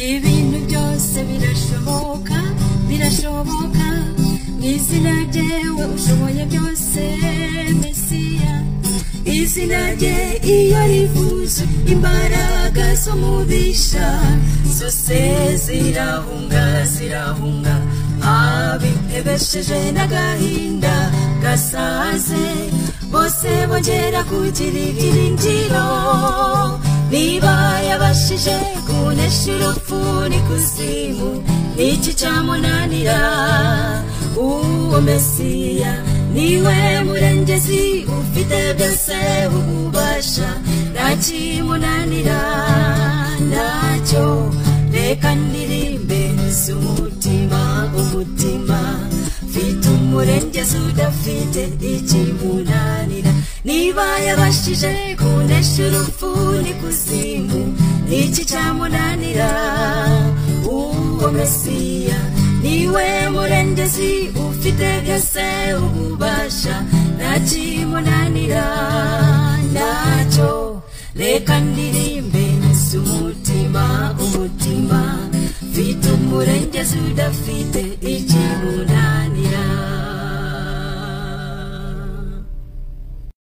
ibintu byose birashoboka birashoboka mwizina ryewe ushoboye byose Mesiya izina rye iyo rivuze imbaraga z'umubisha zose zirahunga zirahunga abihebesheje n'agahinda gasaze bose bongera kugira ibyiringiro niba yabashije kunesha urupfu n'ikuzimu n'iki cyamunanira uwo Mesiya niwe murengezi ufite byose ububasha ntakimunanira ntacyo reka ndirimbe z'umutima umutima mfite umurengezi udafite ikimunanira niba yabashije kunesha urupfu n'ikuzimu n'iki cyamunanira uwo Mesiya niwe murengezi ufite byose ububasha ntakimunanira ntacyo reka ndirimbe z'umutima umutima mfite umurengezi udafite ikimunanira